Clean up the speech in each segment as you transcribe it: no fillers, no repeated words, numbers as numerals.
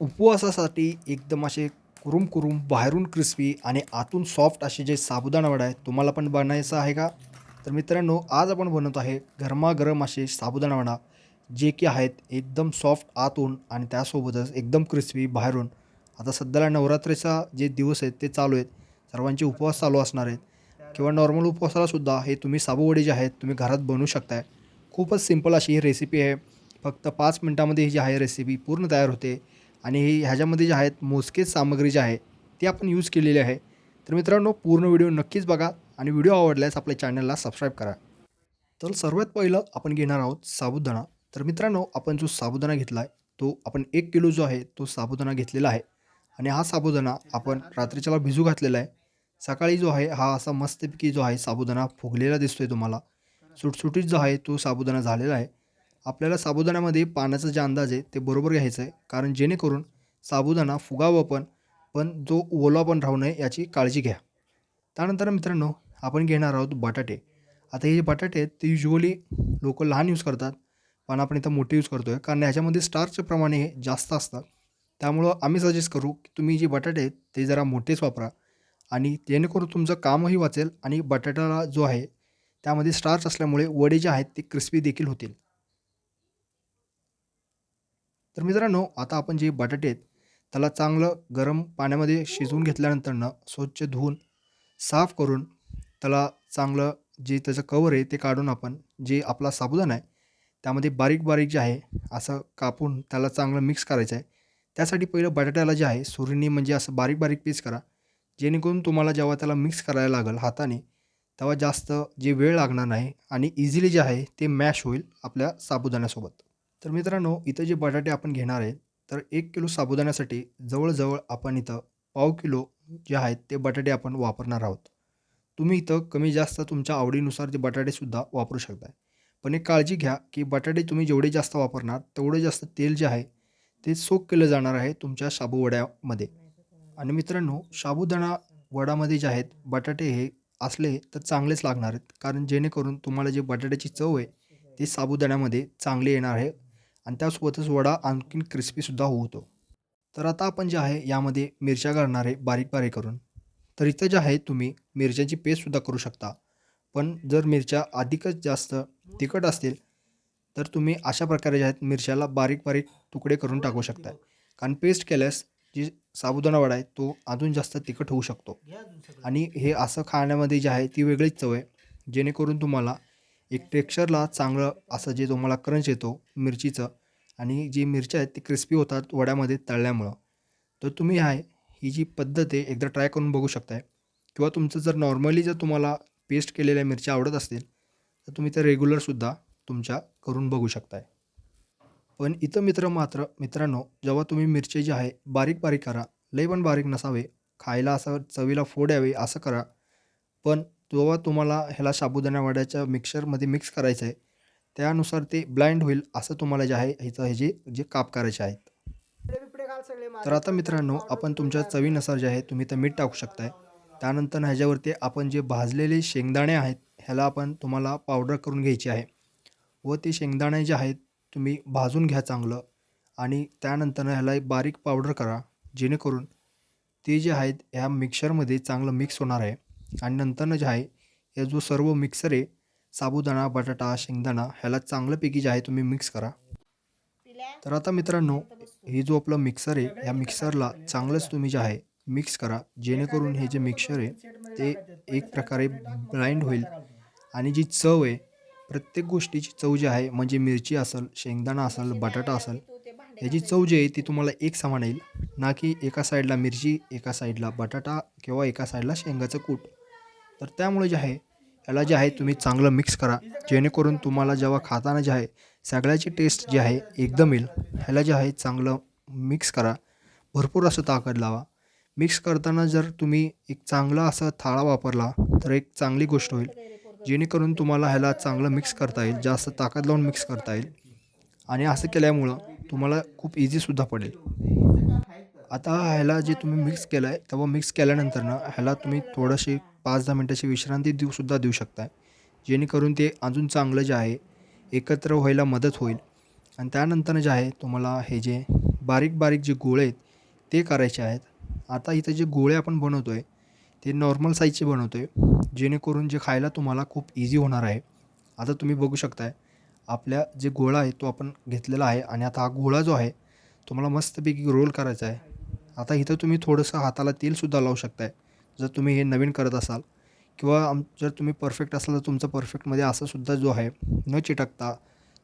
उपवासासाठी एकदम असे कुरुम कुरुम बाहेरून क्रिस्पी आणि आतून सॉफ्ट असे जे साबुदाणा वडा आहे तुम्हाला पण बनायचं आहे का? तर मित्रांनो आज आपण बनवत आहे गरमागरम असे साबुदाणा वडा जे की आहेत एकदम सॉफ्ट आतून आणि त्यासोबतच एकदम क्रिस्पी बाहेरून. आता सध्याला नवरात्रीचा जे दिवस आहेत ते चालू आहेत. सर्वांचे उपवास चालू असणार आहेत किंवा नॉर्मल उपवासाला सुद्धा हे तुम्ही साबुवडे जे आहेत तुम्ही घरात बनवू शकताय. खूपच सिंपल अशी ही रेसिपी आहे. फक्त 5 मिनिटामध्ये ही जी आहे रेसिपी पूर्ण तयार होते. आणि ह्याच्यामध्ये जे आहेत मोजकेच सामग्री जी आहे ती आपण यूज केलेली आहे. तर मित्रांनो पूर्ण व्हिडिओ नक्कीच बघा आणि व्हिडिओ आवडल्यास आपल्या चॅनलला सबस्क्राईब करा. तर सर्वात पहिलं आपण घेणार आहोत साबुदाणा. तर मित्रांनो आपण जो साबुदाणा घेतला आहे तो आपण 1 किलो जो आहे तो साबुदाणा घेतलेला आहे. आणि हा साबुदाणा आपण रात्रीच्याला भिजू घातलेला आहे. सकाळी जो आहे हा असा मस्तपैकी जो आहे साबुदाणा फुगलेला दिसतोय तुम्हाला. सुटसुटीत जो आहे तो साबुदाणा झालेला आहे. आपल्याला साबुदाण्यामध्ये पाण्याचा जे अंदाज आहे ते बरोबर घ्यायचं आहे, कारण जेणेकरून साबुदाणा फुगावं पण जो ओला पण राहू नये याची काळजी घ्या. त्यानंतर मित्रांनो आपण घेणार आहोत बटाटे. आता हे जे बटाटे आहेत ते युजुअली लोकं लहान यूज करतात, पण आपण इथं मोठे यूज करतो आहे, कारण ह्याच्यामध्ये स्टार्चचे प्रमाण हे जास्त असतं. त्यामुळं आम्ही सजेस्ट करू की तुम्ही जे बटाटे आहेत ते जरा मोठेच वापरा आणि जेणेकरून तुमचं कामही वाचेल आणि बटाटा जो आहे त्यामध्ये स्टार्च असल्यामुळे वडे जे आहेत ते क्रिस्पी देखील होतील. तर मित्रांनो आता आपण जे बटाटे आहेत त्याला चांगलं गरम पाण्यामध्ये शिजवून घेतल्यानंतरनं स्वच्छ धुवून साफ करून त्याला चांगलं जे त्याचं कवर आहे ते काढून आपण जे आपला साबुदाणा आहे त्यामध्ये बारीक बारीक जे आहे असं कापून त्याला चांगलं मिक्स करायचं आहे. त्यासाठी पहिलं बटाट्याला जे आहे सुरीने म्हणजे असं बारीक बारीक पीस करा, जेणेकरून तुम्हाला जेव्हा त्याला मिक्स करायला लागेल हाताने तेव्हा जास्त जे वेळ लागणार नाही आणि इझिली जे आहे ते मॅश होईल आपल्या साबुदाण्यासोबत. तर मित्रांनो इथं जे बटाटे आपण घेणार आहे तर 1 किलो साबुदाण्यासाठी जवळजवळ आपण इथं पाव किलो जे आहेत ते बटाटे आपण वापरणार आहोत. तुम्ही इथं कमी जास्त तुमच्या आवडीनुसार ते बटाटेसुद्धा वापरू शकता. पण एक काळजी घ्या की बटाटे तुम्ही जेवढे जास्त वापरणार तेवढे जास्त तेल जे आहे ते सोक केलं जाणार आहे तुमच्या शाबू वड्यामध्ये. आणि मित्रांनो साबुदाणा वडामध्ये जे आहेत बटाटे हे असले तर चांगलेच लागणार आहेत, कारण जेणेकरून तुम्हाला जे बटाट्याची चव आहे ती साबुदाण्यामध्ये चांगली येणार आहे आणि त्यासोबतच वडा आणखीन क्रिस्पीसुद्धा होतो. तर आता आपण जे आहे यामध्ये मिरच्या घालणार आहे बारीक बारीक करून. तर इथं जे आहे तुम्ही मिरच्याची पेस्टसुद्धा करू शकता. पण जर मिरच्या अधिकच जास्त तिखट असतील तर तुम्ही अशा प्रकारे जे आहेत मिरच्याला बारीक बारीक तुकडे करून टाकू शकता. कारण पेस्ट केल्यास जी साबुदाणा वडा आहे तो अजून जास्त तिखट होऊ शकतो. आणि हे असं खाण्यामध्ये जे आहे ती वेगळीच चव आहे. जेणेकरून तुम्हाला एक टेक्स्चरला चांगलं असं जे तुम्हाला क्रंच येतो मिरचीचं आणि जी मिरच्या आहेत ती क्रिस्पी होतात वड्यामध्ये तळल्यामुळं. तर तुम्ही आहे ही जी पद्धत आहे एकदा ट्राय करून बघू शकताय किंवा तुमचं जर नॉर्मली जर तुम्हाला पेस्ट केलेल्या मिरच्या आवडत असतील तर तुम्ही त्या रेग्युलरसुद्धा तुमच्या करून बघू शकताय. पण इथं मित्रांनो जेव्हा तुम्ही मिरची जी आहे बारीक बारीक करा, लई पण बारीक नसावे, खायला असं चवीला फोड यावे असं करा. पण जेव्हा तुम्हाला ह्याला साबुदाणा वड्याच्या मिक्सरमध्ये मिक्स करायचं आहे त्यानुसार ते ब्लाइंड होईल असं तुम्हाला जे आहे इथं हे जे काप करायचे आहेत. तर आता मित्रांनो आपण तुमच्या चवीनुसार जे आहे तुम्ही तर मीठ टाकू शकताय. त्यानंतर ह्याच्यावरती आपण जे भाजलेले शेंगदाणे आहेत ह्याला आपण तुम्हाला पावडर करून घ्यायची आहे व ते शेंगदाणे जे आहेत तुम्ही भाजून घ्या चांगलं आणि त्यानंतर ह्याला एक बारीक पावडर करा, जेणेकरून ते जे आहेत ह्या मिक्सरमध्ये चांगलं मिक्स होणार आहे. आणि नंतरनं जे आहे हे जो सर्व मिक्सर आहे साबुदाणा, बटाटा, शेंगदाणा ह्याला चांगल्यापैकी जे आहे तुम्ही मिक्स करा. तर आता मित्रांनो हे जो आपलं मिक्सर आहे या मिक्सरला चांगलंच तुम्ही जे आहे मिक्स करा, जेणेकरून हे जे मिक्सर आहे ते एक प्रकारे ब्लाइंड होईल आणि जी चव आहे प्रत्येक गोष्टीची चव जी आहे म्हणजे मिरची असेल, शेंगदाणा असेल, बटाटा असेल, याची चव जी आहे ती तुम्हाला एक समान येईल. ना की एका साईडला मिरची, एका साईडला बटाटा किंवा एका साईडला शेंगाचं कूट. तर त्यामुळे जे आहे याला जे आहे तुम्ही चांगलं मिक्स करा, जेणेकरून तुम्हाला जेव्हा खाताना जे आहे सगळ्याची टेस्ट जी आहे एकदम येईल. ह्याला जे आहे चांगलं मिक्स करा, भरपूर असं ताकद लावा. मिक्स करताना जर तुम्ही एक चांगला असा थाळा वापरला तर एक चांगली गोष्ट होईल, जेणेकरून तुम्हाला ह्याला चांगलं मिक्स करता येईल, जास्त ताकद लावून मिक्स करता येईल आणि असं केल्यामुळं तुम्हाला खूप इझीसुद्धा पडेल. आता ह्याला जे तुम्ही मिक्स केलं आहे तेव्हा मिक्स केल्यानंतरनं ह्याला तुम्ही थोडीशी 5-10 मिनिटाची विश्रांती देऊ शकताय, जेणेकरून ते अजून चांगलं जे आहे एकत्र व्हायला मदत होईल. आणि त्यानंतर जे आहे तुम्हाला हे जे बारीक बारीक जे गोळे आहेत ते करायचे आहेत. आता इथं जे गोळे आपण बनवतो आहे ते नॉर्मल साईजचे बनवतो आहे, जेणेकरून जे खायला तुम्हाला खूप इझी होणार आहे. आता तुम्ही बघू शकताय आपल्या जे गोळा आहे तो आपण घेतलेला आहे आणि आता हा गोळा जो आहे तुम्हाला मस्तपैकी रोल करायचा आहे. आता इथं तुम्ही थोडंसं हाताला तेलसुद्धा लावू शकताय जर तुम्ही हे नवीन करत असाल, किंवा जर तुम्ही परफेक्ट असाल तर तुमचं परफेक्टमध्ये असं सुद्धा जो आहे न चिटकता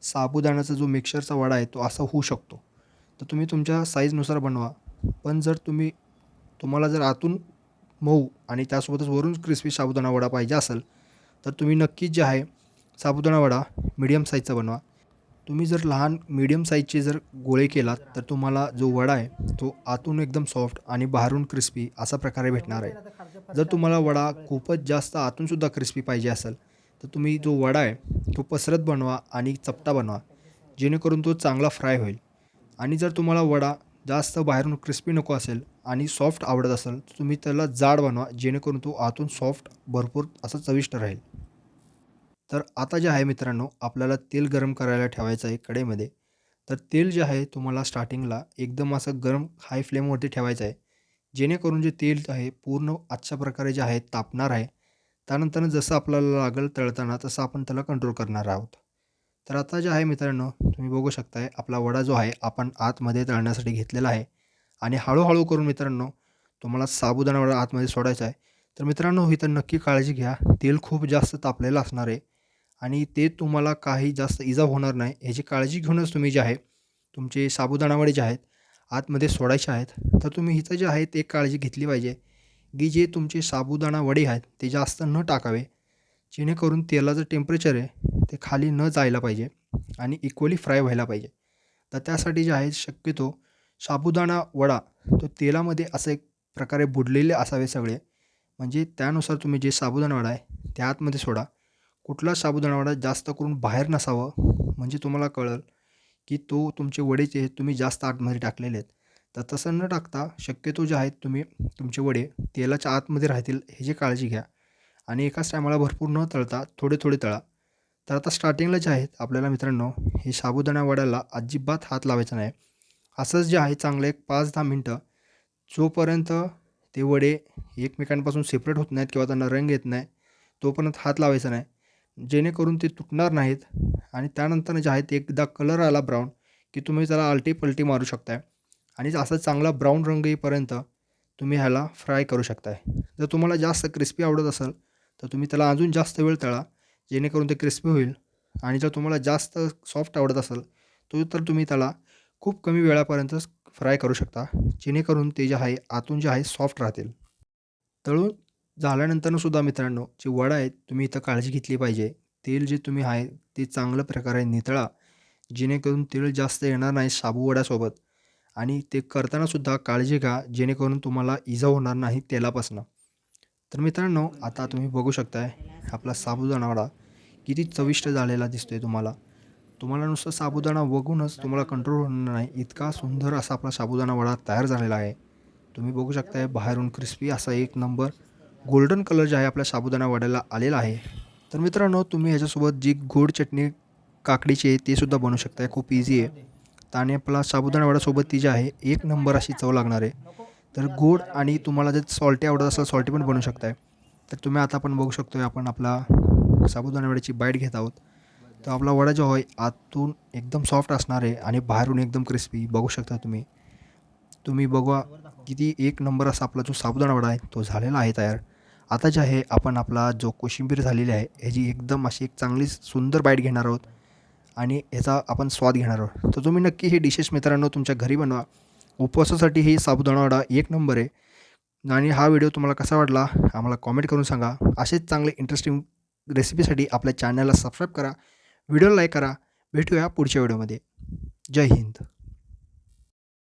साबुदाण्याचा जो मिक्सरचा वडा आहे तो असा होऊ शकतो. तर तुम्ही तुमच्या साईजनुसार बनवा. पण जर तुम्हाला जर आतून मऊ आणि त्यासोबतच वरून क्रिस्पी साबुदाणा वडा पाहिजे असेल तर तुम्ही नक्कीच जे आहे साबुदाणा वडा मीडियम साईजचा बनवा. तुम्ही जर लहान मीडियम साईजचे जर गोळे केलात तर तुम्हाला जो वडा आहे तो आतून एकदम सॉफ्ट आणि बाहेरून क्रिस्पी अशा प्रकारे भेटणार आहे. जर तुम्हाला वडा खूपच जास्त आतूनसुद्धा क्रिस्पी पाहिजे असेल तर तुम्ही जो वडा आहे तो पसरत बनवा आणि चपटा बनवा, जेणेकरून तो चांगला फ्राय होईल. आणि जर तुम्हाला वडा जास्त बाहेरून क्रिस्पी नको असेल आणि सॉफ्ट आवडत असेल तर तुम्ही त्याला जाड बनवा, जेणेकरून तो आतून सॉफ्ट भरपूर असं चविष्ट राहील. तर आता जे आहे मित्रांनो आपल्याला तेल गरम करायला ठेवायचं आहे कढईमध्ये. तर तेल जे आहे तुम्हाला स्टार्टिंगला एकदम असं गरम हाय फ्लेमवरती ठेवायचं आहे, जेणेकरून जे तेल आहे पूर्ण अशा प्रकारे जे आहे तापणार आहे. त्यानंतर जसं आपल्याला लागेल तळताना तसं आपण त्याला कंट्रोल करणार आहोत. तर आता जे आहे मित्रांनो तुम्ही बघू शकताय आपला वडा जो आहे आपण आतमध्ये तळण्यासाठी घेतलेला आहे आणि हळूहळू करून मित्रांनो तुम्हाला साबुदाणा वडा आतमध्ये सोडायचा आहे. तर मित्रांनो इथं नक्की काळजी घ्या, तेल खूप जास्त तापलेलं असणार आहे आणि ते तुम्हाला काही जास्त इजा होणार नाही ह्याची काळजी घेऊनच तुम्ही जे आहे तुमचे साबुदाणा वडे जे आहेत आतमध्ये सोडायचे आहेत. तर तुम्ही इथं जे आहे ते काळजी घेतली पाहिजे की जे तुमचे साबुदाणा वडे आहेत ते जास्त न टाकावे, जेणेकरून तेलाचं टेम्परेचर आहे ते खाली न जायला पाहिजे आणि इक्वली फ्राय व्हायला पाहिजे. तर त्यासाठी जे आहे शक्यतो साबुदाणा वडा तो तेलामध्ये असं एक प्रकारे बुडलेले असावे सगळे, म्हणजे त्यानुसार तुम्ही जे साबुदाणा वडा आहे त्या आतमध्ये सोडा. कुठला साबुदाणा वडा जास्त करून बाहेर नसावं, म्हणजे तुम्हाला कळेल की तो तुमचे वडे जे आहेत तुम्ही जास्त आतमध्ये टाकलेले आहेत. तर तसं न टाकता शक्यतो जे आहेत तुम्ही तुमचे वडे तेलाच्या आतमध्ये राहतील ह्याची काळजी घ्या आणि एकाच टायमाला भरपूर न तळता थोडे थोडे तळा. तर आता स्टार्टिंगला जे आहेत आपल्याला मित्रांनो हे साबुदाणा वड्याला अजिबात हात लावायचा नाही. असंच जे आहे चांगलं एक 5-10 मिनटं जोपर्यंत ते वडे एकमेकांपासून सेपरेट होत नाहीत किंवा त्यांना रंग येत नाही तोपर्यंत हात लावायचा नाही, जेणेकरून ते तुटणार नाहीत. आणि त्यानंतर जे आहे ते एकदा कलर आला ब्राऊन की तुम्ही त्याला आलटी पलटी मारू शकताय आणि असा चांगला ब्राऊन रंग येईपर्यंत तुम्ही ह्याला फ्राय करू शकताय. जर तुम्हाला जास्त क्रिस्पी आवडत असेल तर तुम्ही त्याला अजून जास्त वेळ तळा, जेणेकरून ते क्रिस्पी होईल. आणि जर तुम्हाला जास्त सॉफ्ट आवडत असेल तर तुम्ही त्याला खूप कमी वेळापर्यंतच फ्राय करू शकता, जेणेकरून ते जे आहे आतून जे आहे सॉफ्ट राहतील. तळून झाल्यानंतर सुद्धा मित्रांनो जे वडा आहेत तुम्ही इथं काळजी घेतली पाहिजे. तेल जे तुम्ही आहे ते चांगल्या प्रकारे नितळा, जेणेकरून तेल जास्त येणार नाही साबू वड्यासोबत. आणि ते करतानासुद्धा काळजी घ्या, जेणेकरून तुम्हाला इजा होणार नाही तेलापासून. तर मित्रांनो आता तुम्ही बघू शकताय आपला साबुदाणा वडा किती चविष्ट झालेला दिसतोय तुम्हाला. तुम्हाला नुसतं साबुदाणा बघूनच तुम्हाला कंट्रोल होणार नाही, इतका सुंदर असा आपला साबुदाणा वडा तयार झालेला आहे. तुम्ही बघू शकताय बाहेरून क्रिस्पी असा एक नंबर गोल्डन कलर जे आहे आपल्या साबुदाणा वड्याला आलेला आहे. तर मित्रांनो तुम्ही ह्याच्यासोबत जी गोड चटणी काकडीची आहे ते सुद्धा बनवू शकताय, खूप इझी आहे. आणि आपला साबुदाणा वड्यासोबत ती जी आहे एक नंबर अशी चव लागणार आहे. तर गोड आणि तुम्हाला जर सॉल्टी आवडत असेल सॉल्टी पण बनवू शकताय. तर तुम्ही आता आपण बघू शकतोय आपण आपला साबुदाणा वड्याची बाईट घेत आहोत. तर आपला वडा जो आहे आतून एकदम सॉफ्ट असणार आहे आणि बाहेरून एकदम क्रिस्पी बघू शकता तुम्ही. तुम्ही बघा किती एक नंबर असा आपला जो साबुदाणा वडा आहे तो झालेला आहे तयार. आता जे आहे आपण आपला जो कोशिंबीर झालेली आहे ह्याची एकदम अशी एक चांगली सुंदर बाईट घेणार आहोत आणि ह्याचा आपण स्वाद घेणार आहोत. तर तुम्ही नक्की हे डिशेस मित्रांनो तुमच्या घरी बनवा. उपवासासाठी ही साबुदाणा वडा एक नंबर आहे. आणि हा व्हिडिओ तुम्हाला कसा वाटला आम्हाला कॉमेंट करून सांगा. असेच चांगले इंटरेस्टिंग रेसिपीसाठी आपल्या चॅनलला सबस्क्राईब करा, व्हिडिओला लाईक करा. भेटूया पुढच्या व्हिडिओमध्ये. जय हिंद.